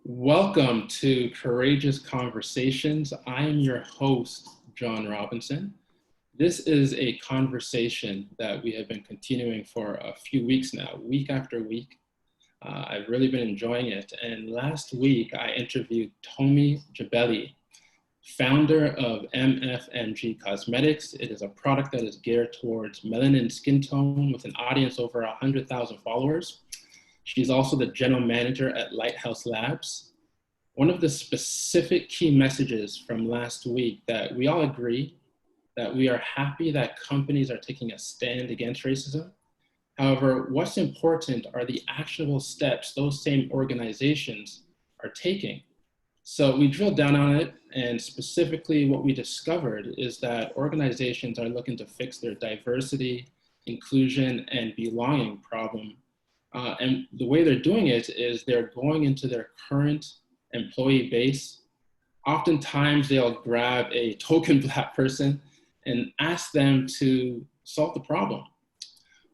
Welcome to Courageous Conversations. I am your host, John Robinson. This is a conversation that we have been continuing for a few weeks now, week after week. I've really been enjoying it. And last week, I interviewed Tomi Jebeli, founder of MFMG Cosmetics. It is a product that is geared towards melanin skin tone with an audience over 100,000 followers. She's also the general manager at Lighthouse Labs. One of the specific key messages from last week that we all agree that we are happy that companies are taking a stand against racism. However, what's important are the actionable steps those same organizations are taking. So we drilled down on it, and specifically what we discovered is that organizations are looking to fix their diversity, inclusion, and belonging problem. And the way they're doing it is they're going into their current employee base. Oftentimes they'll grab a token Black person and ask them to solve the problem.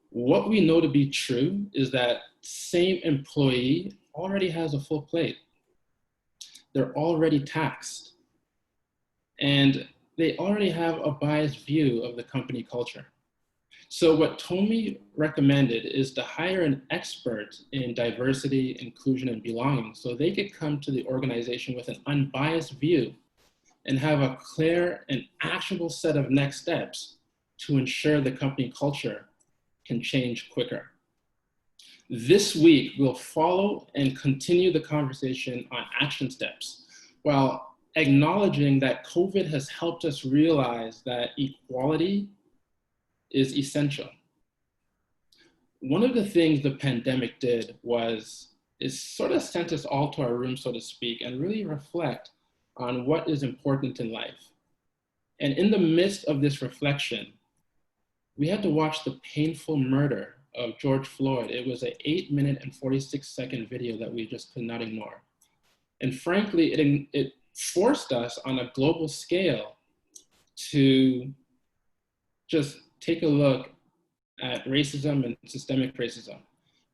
What we know to be true is that same employee already has a full plate. They're already taxed. And they already have a biased view of the company culture. So what Tomi recommended is to hire an expert in diversity, inclusion, and belonging so they could come to the organization with an unbiased view and have a clear and actionable set of next steps to ensure the company culture can change quicker. This week, we'll follow and continue the conversation on action steps while acknowledging that COVID has helped us realize that equality is essential. One of the things the pandemic did is sort of sent us all to our room, so to speak, and really reflect on what is important in life. And in the midst of this reflection, we had to watch the painful murder of George Floyd. It was an 8-minute and 46-second video that we just could not ignore. And frankly, it forced us on a global scale to just take a look at racism and systemic racism.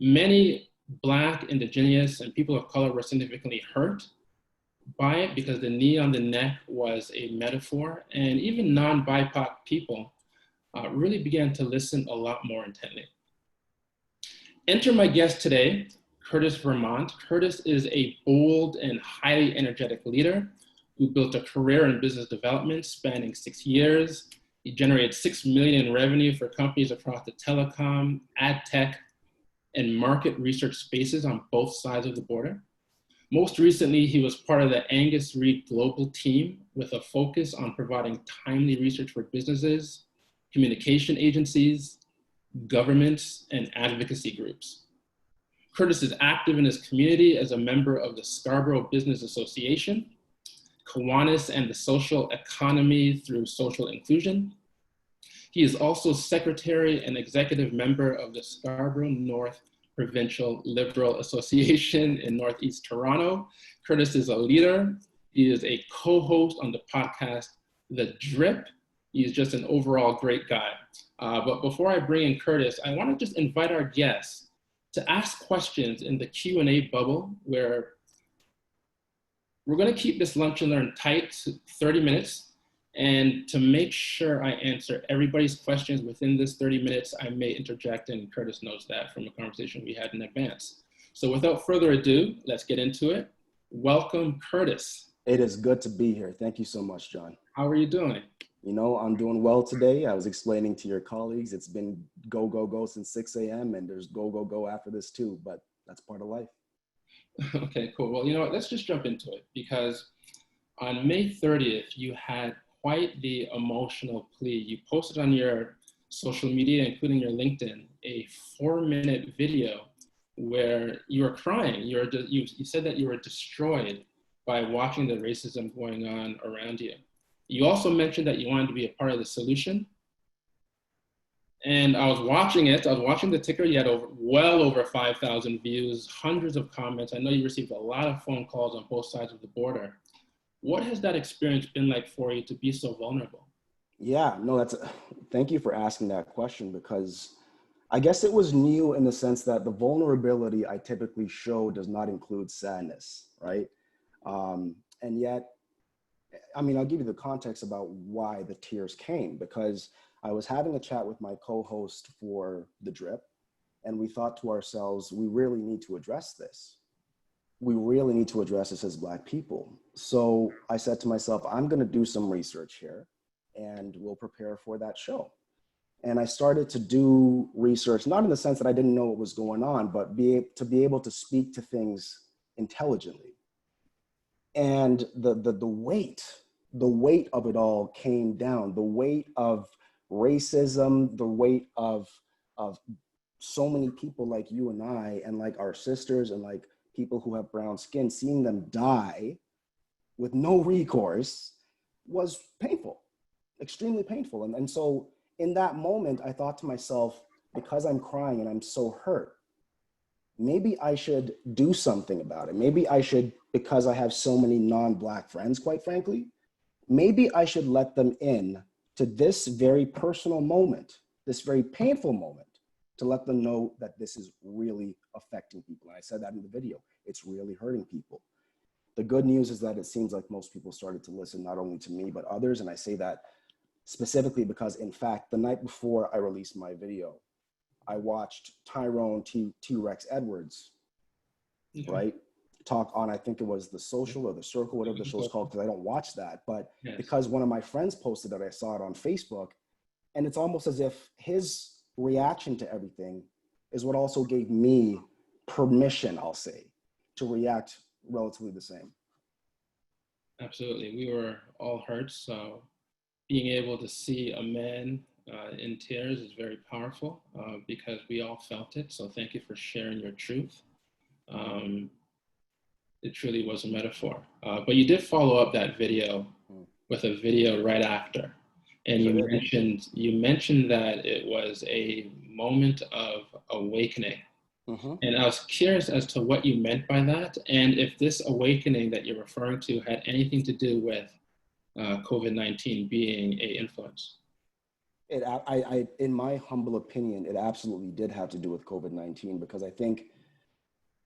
Many Black, Indigenous, and people of color were significantly hurt by it because the knee on the neck was a metaphor, and even non-BIPOC people really began to listen a lot more intently. Enter my guest today, Kurtis Vermont. Kurtis is a bold and highly energetic leader who built a career in business development spanning 6 years. He generated $6 million in revenue for companies across the telecom, ad tech, and market research spaces on both sides of the border. Most recently, he was part of the Angus Reid Global team with a focus on providing timely research for businesses, communication agencies, governments, and advocacy groups. Kurtis is active in his community as a member of the Scarborough Business Association, Kiwanis and the Social Economy through Social Inclusion. He is also secretary and executive member of the Scarborough North Provincial Liberal Association in Northeast Toronto. Kurtis is a leader. He is a co-host on the podcast, The Drip. He's just an overall great guy. But before I bring in Kurtis, I want to just invite our guests to ask questions in the Q&A bubble where we're going to keep this lunch and learn tight to 30 minutes. And to make sure I answer everybody's questions within this 30 minutes, I may interject, and Kurtis knows that from a conversation we had in advance. So without further ado, let's get into it. Welcome, Kurtis. It is good to be here. Thank you so much, John. How are you doing? You know, I'm doing well today. I was explaining to your colleagues, it's been go, go, go since 6 a.m. and there's go, go, go after this too, but that's part of life. Okay, cool. Well, you know what, let's just jump into it because on May 30th, you had quite the emotional plea. You posted on your social media, including your LinkedIn, a 4-minute video where you were crying. You said that you were destroyed by watching the racism going on around you. You also mentioned that you wanted to be a part of the solution. And I was watching the ticker. You had well over 5,000 views, hundreds of comments. I know you received a lot of phone calls on both sides of the border. What has that experience been like for you to be so vulnerable? Yeah, no, thank you for asking that question because I guess it was new in the sense that the vulnerability I typically show does not include sadness, right? And yet, I mean, I'll give you the context about why the tears came, because I was having a chat with my co-host for The Drip, and we thought to ourselves, we really need to address this. We really need to address this as Black people. So I said to myself, I'm going to do some research here and we'll prepare for that show. And I started to do research, not in the sense that I didn't know what was going on, but to be able to speak to things intelligently. And the weight of it all came down, the weight of racism, the weight of so many people like you and I, and like our sisters, and like people who have brown skin, seeing them die with no recourse was painful, extremely painful. And so in that moment, I thought to myself, because I'm crying and I'm so hurt, maybe I should do something about it. Maybe I should, because I have so many non-Black friends, quite frankly, maybe I should let them in to this very personal moment, this very painful moment, to let them know that this is really affecting people. And I said that in the video, it's really hurting people. The good news is that it seems like most people started to listen, not only to me, but others. And I say that specifically because, in fact, the night before I released my video, I watched Tyrone T-Rex Edwards, right, talk on, I think it was The Social or The Circle, whatever the show's called, because I don't watch that. But because one of my friends posted it, I saw it on Facebook. And it's almost as if his reaction to everything is what also gave me permission, I'll say, to react relatively the same. Absolutely. We were all hurt. So being able to see a man in tears is very powerful because we all felt it. So thank you for sharing your truth. It truly was a metaphor. But you did follow up that video with a video right after. And you mentioned that it was a moment of awakening. And I was curious as to what you meant by that, and if this awakening that you're referring to had anything to do with COVID-19 being an influence. In my humble opinion, it absolutely did have to do with COVID-19, because I think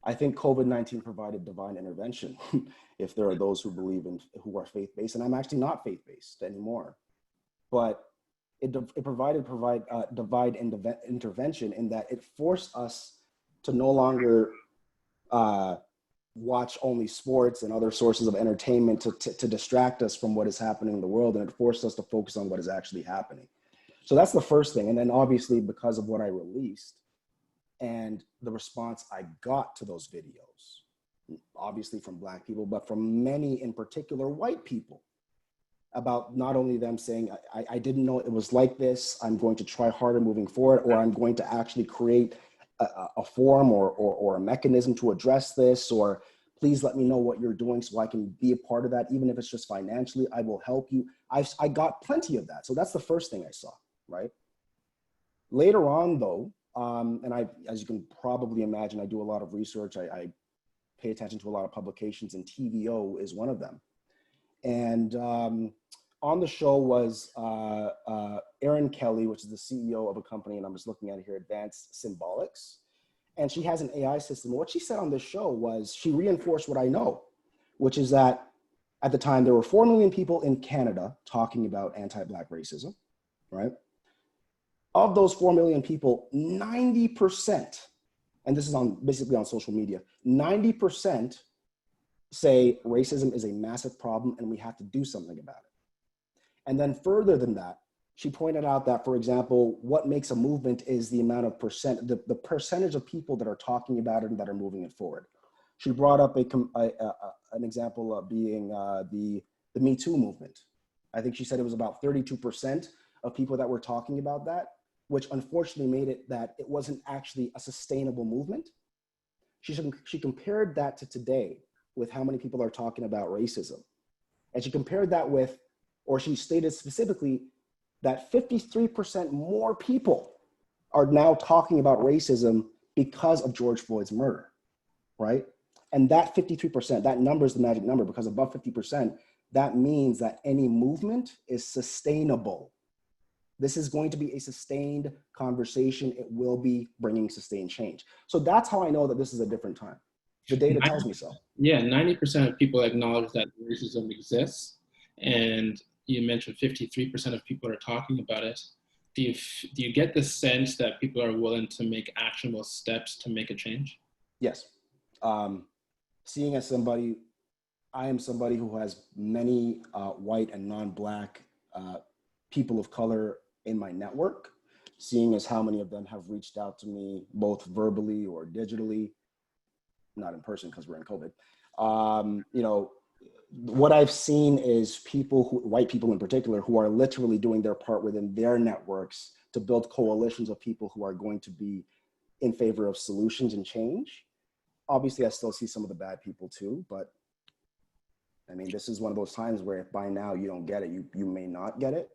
COVID-19 provided divine intervention. If there are those who believe in, who are faith-based, and I'm actually not faith-based anymore, but it provided divine intervention in that it forced us to no longer watch only sports and other sources of entertainment to distract us from what is happening in the world, and it forced us to focus on what is actually happening. So that's the first thing. And then obviously, because of what I released and the response I got to those videos, obviously from Black people, but from many, in particular, white people, about not only them saying, I didn't know it was like this, I'm going to try harder moving forward, or I'm going to actually create a forum or a mechanism to address this, or please let me know what you're doing so I can be a part of that, even if it's just financially, I will help you. I got plenty of that. So that's the first thing I saw, right? Later on though, and as you can probably imagine, I do a lot of research. I pay attention to a lot of publications, and TVO is one of them. And on the show was Erin Kelly, which is the CEO of a company, and I'm just looking at it here, Advanced Symbolics. And she has an AI system. What she said on this show was, she reinforced what I know, which is that at the time there were 4 million people in Canada talking about anti-Black racism, right? Of those 4 million people, 90%, and this is basically on social media, 90% say racism is a massive problem and we have to do something about it. And then further than that, she pointed out that, for example, what makes a movement is the amount of the percentage of people that are talking about it and that are moving it forward. She brought up an example of being the Me Too movement. I think she said it was about 32% of people that were talking about that, which unfortunately made it that it wasn't actually a sustainable movement. She compared that to today with how many people are talking about racism. And she compared that with, or she stated specifically that 53% more people are now talking about racism because of George Floyd's murder, right? And that 53%, that number is the magic number, because above 50%, that means that any movement is sustainable. This is going to be a sustained conversation. It will be bringing sustained change. So that's how I know that this is a different time. The data tells me so. Yeah, 90% of people acknowledge that racism exists. And you mentioned 53% of people are talking about it. Do you get the sense that people are willing to make actionable steps to make a change? Yes. Seeing as somebody, I am somebody who has many white and non-Black people of color in my network, seeing as how many of them have reached out to me both verbally or digitally, not in person because we're in COVID. You know, what I've seen is people who, white people in particular, who are literally doing their part within their networks to build coalitions of people who are going to be in favor of solutions and change. Obviously, I still see some of the bad people too, but I mean, this is one of those times where if by now you don't get it, you may not get it.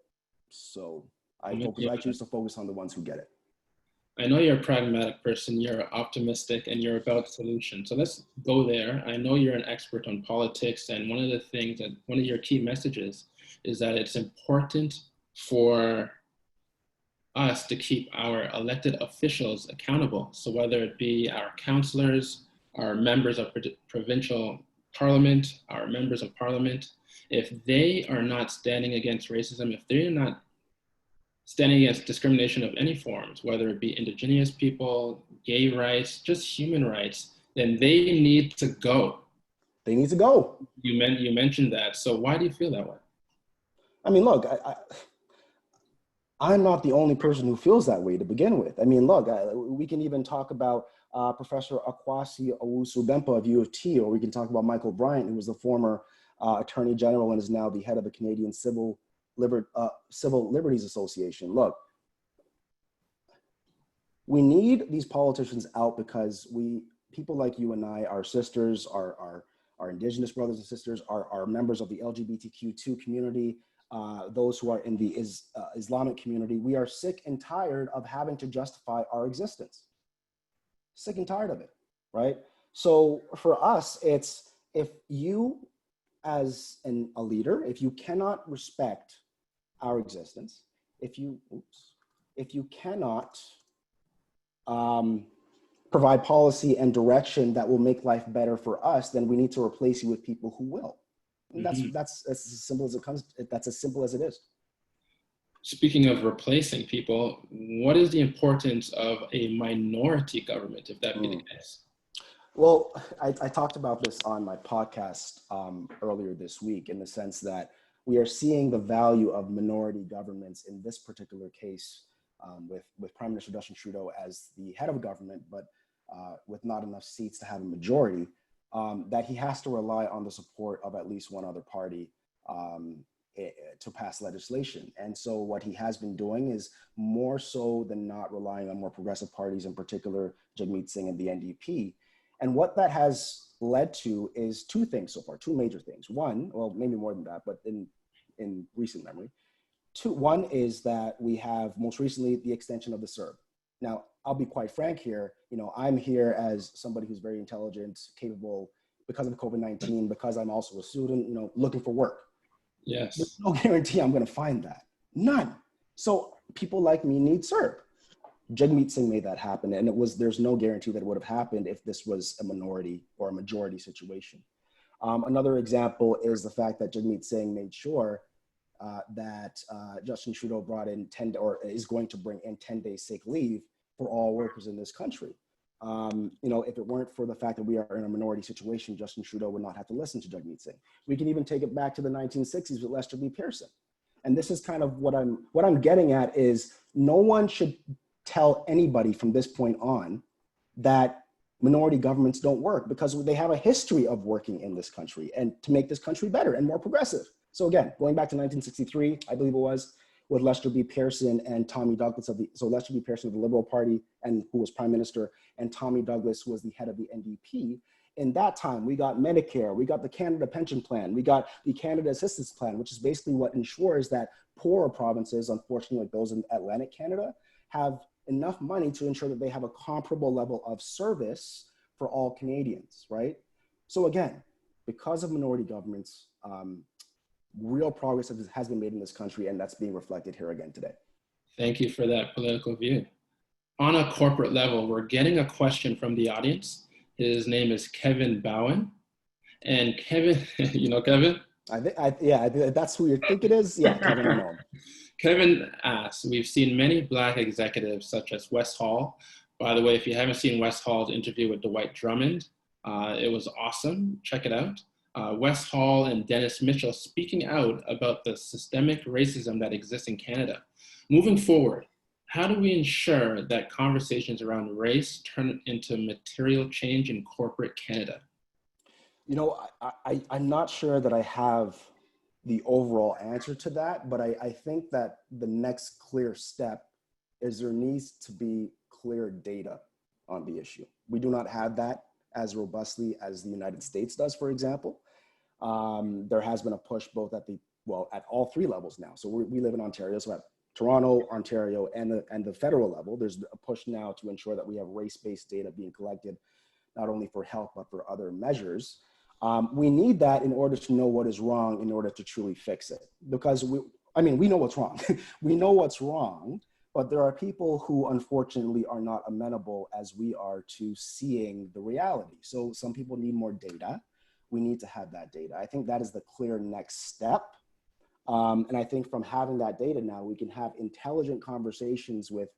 So I choose to focus on the ones who get it. I know you're a pragmatic person, you're optimistic, and you're about solutions. So let's go there. I know you're an expert on politics, and one of the things that one of your key messages is that it's important for us to keep our elected officials accountable. So whether it be our councillors, our members of provincial parliament, our members of parliament, if they are not standing against racism, if they're not standing against discrimination of any forms, whether it be Indigenous people, gay rights, just human rights, then they need to go. They need to go. You mentioned that. So why do you feel that way? I mean, look, I'm not the only person who feels that way to begin with. I mean, look, we can even talk about Professor Akwasi Owusu-Bempah of U of T, or we can talk about Michael Bryant, who was the former Attorney General and is now the head of the Canadian Civil Liberties Association. Look, we need these politicians out because people like you and I, our sisters, our Indigenous brothers and sisters, are members of the LGBTQ2 community, those who are in the Islamic community. We are sick and tired of having to justify our existence. Sick and tired of it, right? So for us, it's if you as a leader, if you cannot respect our existence, if you cannot provide policy and direction that will make life better for us, then we need to replace you with people who will. And that's as simple as it comes. That's as simple as it is. Speaking of replacing people, what is the importance of a minority government, if that be the case? Well, I talked about this on my podcast earlier this week, in the sense that we are seeing the value of minority governments in this particular case with Prime Minister Justin Trudeau as the head of government, but with not enough seats to have a majority, that he has to rely on the support of at least one other party to pass legislation. And so what he has been doing is more so than not relying on more progressive parties, in particular Jagmeet Singh and the NDP. And what that has led to is two things so far, two major things. One, well, maybe more than that, but in recent memory. One is that we have most recently the extension of the CERB. Now, I'll be quite frank here. You know, I'm here as somebody who's very intelligent, capable, because of COVID-19, because I'm also a student, you know, looking for work. Yes. There's no guarantee I'm going to find that. None. So people like me need CERB. Jagmeet Singh made that happen, and there's no guarantee that it would have happened if this was a minority or a majority situation. Another example is the fact that Jagmeet Singh made sure that Justin Trudeau brought in is going to bring in 10-day sick leave for all workers in this country. You know, if it weren't for the fact that we are in a minority situation, Justin Trudeau would not have to listen to Jagmeet Singh. We can even take it back to the 1960s with Lester B. Pearson. And this is kind of what I'm getting at is no one should tell anybody from this point on that minority governments don't work, because they have a history of working in this country and to make this country better and more progressive. So again, going back to 1963, I believe it was, with Lester B. Pearson and Tommy Douglas Lester B. Pearson of the Liberal Party, and who was Prime Minister, and Tommy Douglas, who was the head of the NDP. In that time, we got Medicare, we got the Canada Pension Plan, we got the Canada Assistance Plan, which is basically what ensures that poorer provinces, unfortunately like those in Atlantic Canada, have enough money to ensure that they have a comparable level of service for all Canadians, right? So again, because of minority governments, real progress has been made in this country, and that's being reflected here again today. Thank you for that political view. On a corporate level, we're getting a question from the audience. His name is Kevin Bowen. And Kevin, you know Kevin? That's who you think it is. Yeah, Kevin, I know him. Kevin asks, we've seen many Black executives such as Wes Hall. By the way, if you haven't seen Wes Hall's interview with Dwight Drummond, it was awesome. Check it out. Wes Hall and Dennis Mitchell speaking out about the systemic racism that exists in Canada. Moving forward, how do we ensure that conversations around race turn into material change in corporate Canada? You know, I'm not sure that I have the overall answer to that, but I think that the next clear step is there needs to be clear data on the issue. We do not have that as robustly as the United States does, for example. There has been a push both at at all three levels now. So we live in Ontario, so at Toronto, Ontario, and the federal level, there's a push now to ensure that we have race-based data being collected, not only for health, but for other measures. We need that in order to know what is wrong, in order to truly fix it. Because we know what's wrong. We know what's wrong, but there are people who unfortunately are not amenable as we are to seeing the reality. So some people need more data. We need to have that data. I think that is the clear next step. And I think from having that data now, we can have intelligent conversations with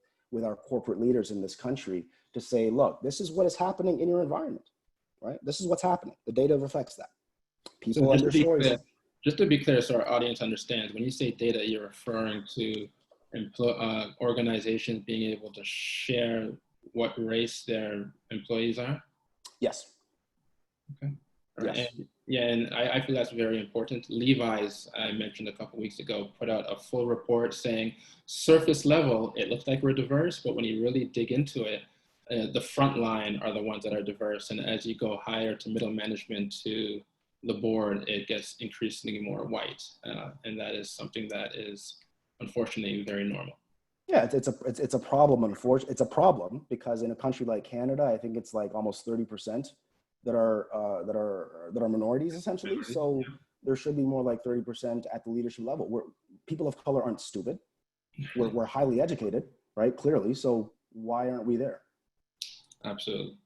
our corporate leaders in this country to say, look, this is what is happening in your environment, right? This is what's happening. The data reflects that. People and their stories. Just to be clear, so our audience understands, when you say data, you're referring to organizations being able to share what race their employees are? Yes. Okay. Yes. And I feel that's very important. Levi's, I mentioned a couple of weeks ago, put out a full report saying surface level, it looks like we're diverse, but when you really dig into it, the front line are the ones that are diverse. And as you go higher to middle management to the board, it gets increasingly more white. And that is something that is unfortunately very normal. Yeah, it's a problem. Unfortunately, it's a problem because in a country like Canada, I think it's like almost 30% that are minorities essentially. So there should be more like 30% at the leadership level. Where people of color aren't stupid. We're highly educated, right? Clearly. So why aren't we there? Absolutely.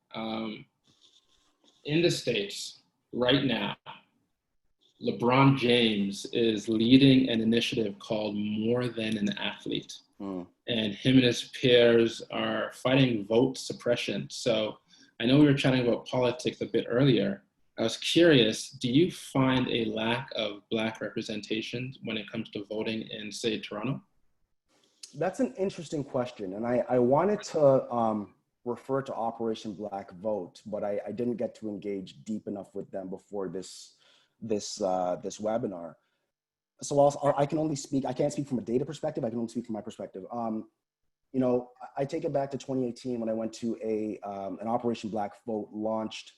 In the States right now, LeBron James is leading an initiative called More Than an Athlete. And him and his peers are fighting vote suppression. So I know we were chatting about politics a bit earlier. I was curious, do you find a lack of Black representation when it comes to voting in, say, Toronto? That's an interesting question. And I wanted to refer to Operation Black Vote, but I didn't get to engage deep enough with them before this webinar. So I can only speak, I can't speak from a data perspective, I can only speak from my perspective. You know, I take it back to 2018 when I went to an Operation Black Vote launched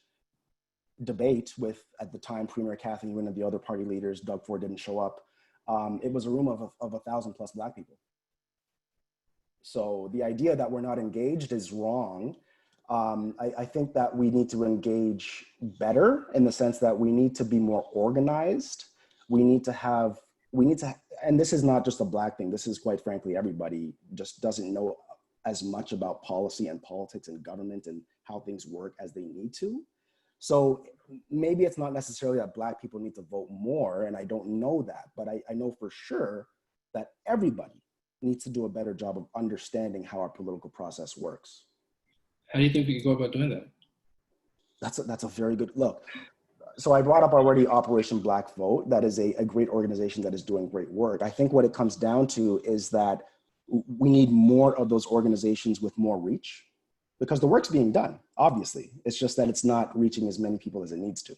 debate with, at the time, Premier Kathleen Wynne and the other party leaders. Doug Ford didn't show up. It was a room of 1,000+ Black people. So the idea that we're not engaged is wrong. I think that we need to engage better in the sense that we need to be more organized. And this is not just a Black thing. This is, quite frankly, everybody just doesn't know as much about policy and politics and government and how things work as they need to. So maybe it's not necessarily that Black people need to vote more, and I don't know that, but I know for sure that everybody needs to do a better job of understanding how our political process works. How do you think we could go about doing that? That's a very good look. So I brought up already Operation Black Vote. That is a great organization that is doing great work. I think what it comes down to is that we need more of those organizations with more reach, because the work's being done, obviously. It's just that it's not reaching as many people as it needs to.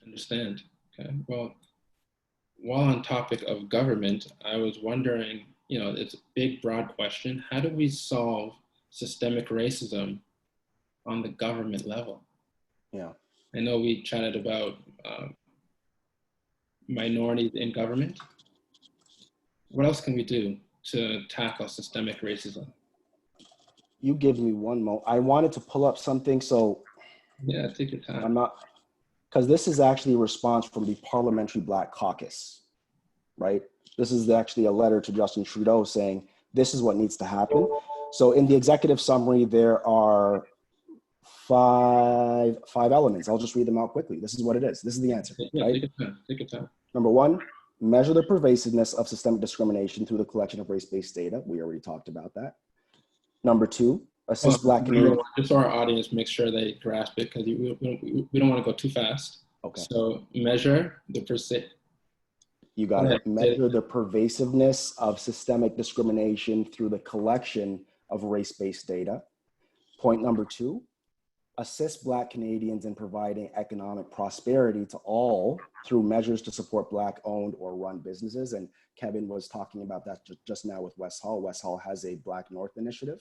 Understand. Okay. Well, while on topic of government, I was wondering, you know, it's a big, broad question. How do we solve systemic racism on the government level? Yeah. I know we chatted about minorities in government. What else can we do to tackle systemic racism? You give me one moment. I wanted to pull up something, so yeah, take your time. I'm not, because this is actually a response from the Parliamentary Black Caucus, right? This is actually a letter to Justin Trudeau saying, This is what needs to happen. So in the executive summary, there are five elements. I'll just read them out quickly. This is what it is. This is the answer, Yeah, right? take your time. Take your time. Number one, measure the pervasiveness of systemic discrimination through the collection of race-based data. We already talked about that. Number two, assist Black Canadians. Just so our audience make sure they grasp it, because we don't want to go too fast. Okay. So measure the You got it. Measure the pervasiveness of systemic discrimination through the collection of race-based data. Point number two, assist Black Canadians in providing economic prosperity to all through measures to support Black-owned or run businesses. And Kevin was talking about that just now with West Hall. West Hall has a Black North initiative.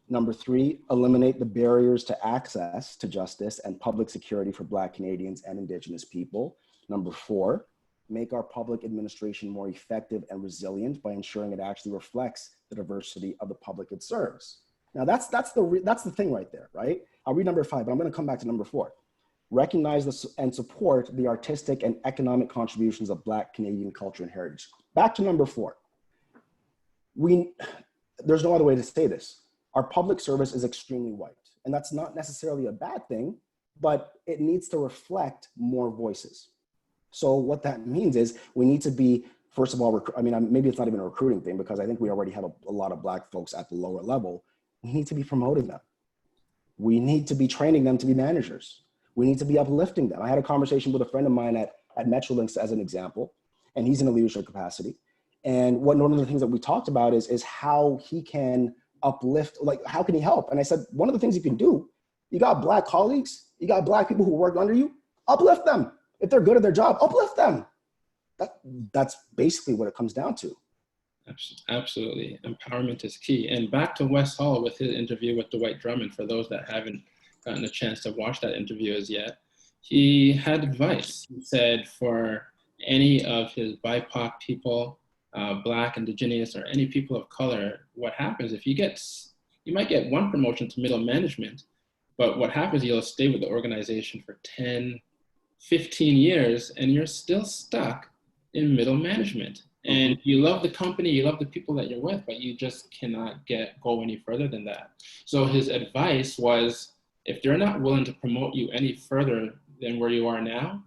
Number three, eliminate the barriers to access to justice and public security for Black Canadians and Indigenous people. Number four, make our public administration more effective and resilient by ensuring it actually reflects the diversity of the public it serves. Now that's the thing right there, right? I'll read number five, but I'm going to come back to number four. Recognize and support the artistic and economic contributions of Black Canadian culture and heritage. Back to number four. There's no other way to say this. Our public service is extremely white, and that's not necessarily a bad thing, but it needs to reflect more voices. So what that means is we need to be, first of all, maybe it's not even a recruiting thing, because I think we already have a lot of Black folks at the lower level. We need to be promoting them. We need to be training them to be managers. We need to be uplifting them. I had a conversation with a friend of mine at Metrolinx as an example, and he's in a leadership capacity. And one of the things that we talked about is how he can uplift, like how can he help? And I said, one of the things you can do, you got Black colleagues, you got Black people who work under you, uplift them. If they're good at their job, uplift them. That's basically what it comes down to. Absolutely. Empowerment is key. And back to West Hall with his interview with Dwight Drummond, for those that haven't gotten a chance to watch that interview as yet, he had advice. He said for any of his BIPOC people, Black, Indigenous, or any people of color, what happens if you might get one promotion to middle management, but what happens, you'll stay with the organization for 10, 15 years, and you're still stuck in middle management. And you love the company, you love the people that you're with, but you just cannot go any further than that. So his advice was, if they're not willing to promote you any further than where you are now,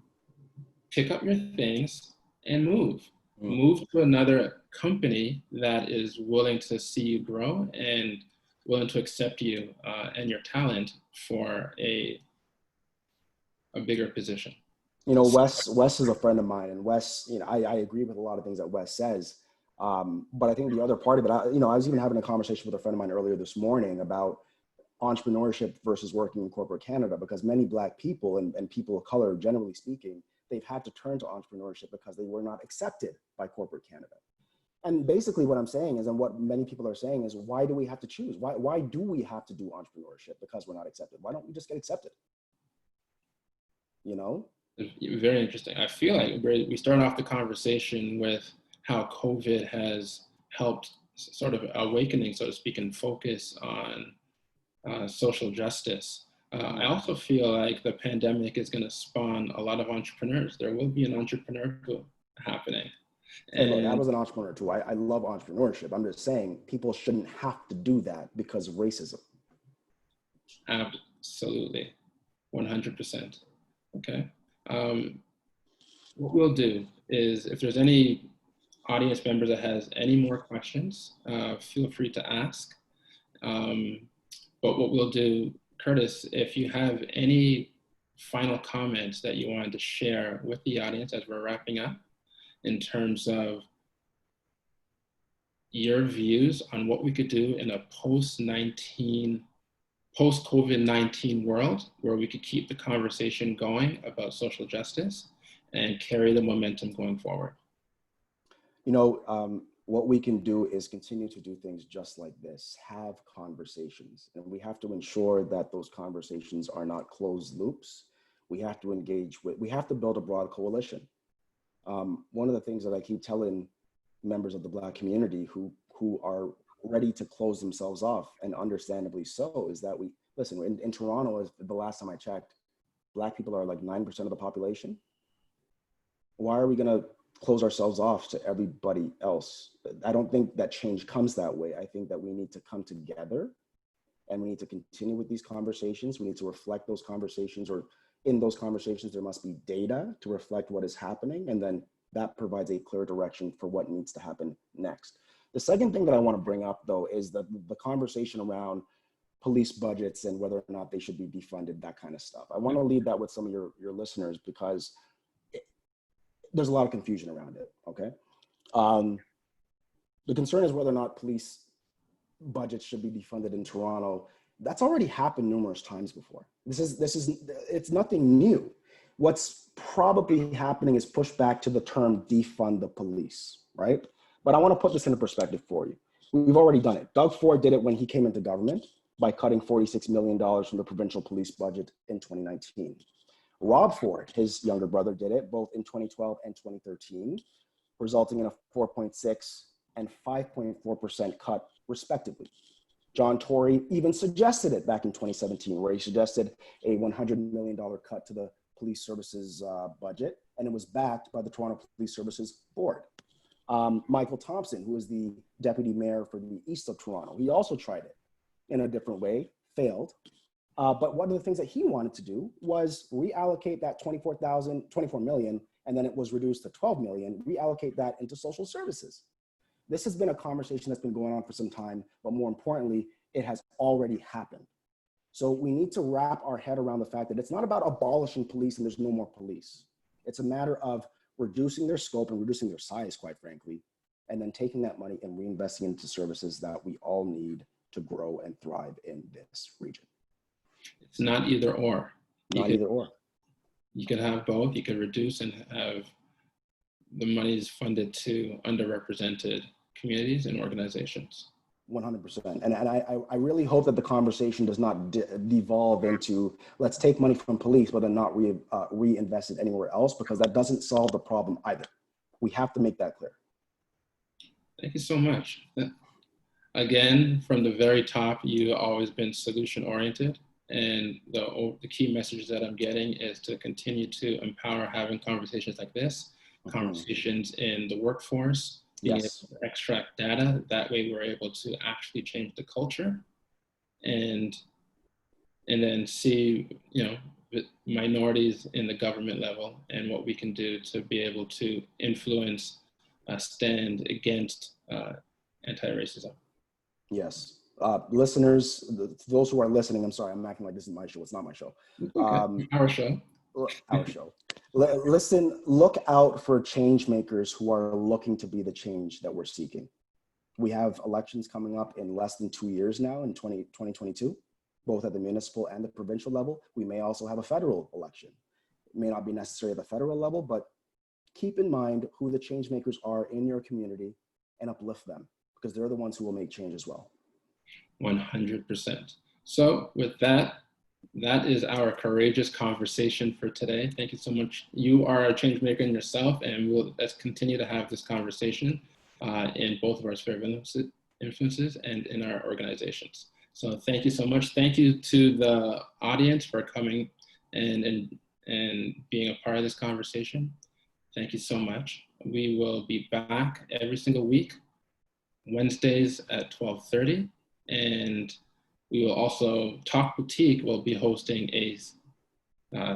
pick up your things and move. Move to another company that is willing to see you grow and willing to accept you and your talent for a bigger position. You know, Wes is a friend of mine, and Wes, I agree with a lot of things that Wes says. But I think the other part of it, I was even having a conversation with a friend of mine earlier this morning about entrepreneurship versus working in corporate Canada, because many Black people and people of color, generally speaking, they've had to turn to entrepreneurship because they were not accepted by corporate Canada. And basically what I'm saying is, and what many people are saying is, why do we have to choose? Why do we have to do entrepreneurship? Because we're not accepted. Why don't we just get accepted? Very interesting. I feel like we started off the conversation with how COVID has helped sort of awakening, so to speak, and focus on social justice. I also feel like the pandemic is going to spawn a lot of entrepreneurs. There will be an entrepreneur happening. And look, I was an entrepreneur too. I love entrepreneurship. I'm just saying people shouldn't have to do that because of racism. Absolutely. 100%. Okay. What we'll do is, if there's any audience member that has any more questions, feel free to ask. But what we'll do, Kurtis, if you have any final comments that you wanted to share with the audience as we're wrapping up, in terms of your views on what we could do in a post-COVID-19 world, where we could keep the conversation going about social justice and carry the momentum going forward. What we can do is continue to do things just like this, have conversations, and we have to ensure that those conversations are not closed loops. We have to we have to build a broad coalition. One of the things that I keep telling members of the Black community who are ready to close themselves off, and understandably so, is that in Toronto, the last time I checked, Black people are like 9% of the population. Why are we gonna close ourselves off to everybody else. I don't think that change comes that way. I think that we need to come together and we need to continue with these conversations. We need to reflect those conversations, or in those conversations, there must be data to reflect what is happening. And then that provides a clear direction for what needs to happen next. The second thing that I want to bring up, though, is the conversation around police budgets and whether or not they should be defunded, that kind of stuff. I want to leave that with some of your listeners, because there's a lot of confusion around it, okay? The concern is whether or not police budgets should be defunded in Toronto. That's already happened numerous times before. It's nothing new. What's probably happening is pushback to the term defund the police, right? But I want to put this into perspective for you. We've already done it. Doug Ford did it when he came into government by cutting $46 million from the provincial police budget in 2019. Rob Ford, his younger brother, did it both in 2012 and 2013, resulting in a 4.6 and 5.4% cut respectively. John Tory even suggested it back in 2017, where he suggested a $100 million cut to the police services budget, and it was backed by the Toronto Police Services Board. Michael Thompson, who is the deputy mayor for the east of Toronto, he also tried it in a different way, failed. But one of the things that he wanted to do was reallocate that 24 million, and then it was reduced to 12 million, reallocate that into social services. This has been a conversation that's been going on for some time, but more importantly, it has already happened. So we need to wrap our head around the fact that it's not about abolishing police and there's no more police. It's a matter of reducing their scope and reducing their size, quite frankly, and then taking that money and reinvesting into services that we all need to grow and thrive in this region. It's not either or. Not either or. You could have both. You could reduce and have the monies funded to underrepresented communities and organizations. 100%. And I really hope that the conversation does not devolve into, let's take money from police, but then not reinvest it anywhere else, because that doesn't solve the problem either. We have to make that clear. Thank you so much. Again, from the very top, you've always been solution-oriented. And the key message that I'm getting is to continue to empower having conversations like this, conversations in the workforce, being able to extract data. That way we're able to actually change the culture and then see, minorities in the government level and what we can do to be able to influence, stand against anti-racism. Yes. Listeners, those who are listening, I'm sorry, I'm acting like this is my show. It's not my show. Okay. Our show. Our show. Listen, look out for change makers who are looking to be the change that we're seeking. We have elections coming up in less than 2 years now in 2022, both at the municipal and the provincial level. We may also have a federal election. It may not be necessary at the federal level, but keep in mind who the change makers are in your community and uplift them, because they're the ones who will make change as well. 100%. So with that, that is our courageous conversation for today. Thank you so much. You are a change maker in yourself, and let's continue to have this conversation in both of our sphere of influences and in our organizations. So thank you so much. Thank you to the audience for coming and being a part of this conversation. Thank you so much. We will be back every single week, Wednesdays at 12:30. And we will also, Talk Boutique will be hosting a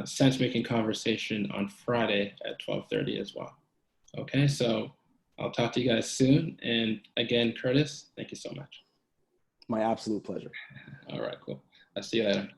sense-making conversation on Friday at 12:30 as well. Okay, so I'll talk to you guys soon. And again, Kurtis, thank you so much. My absolute pleasure. All right, cool. I'll see you later.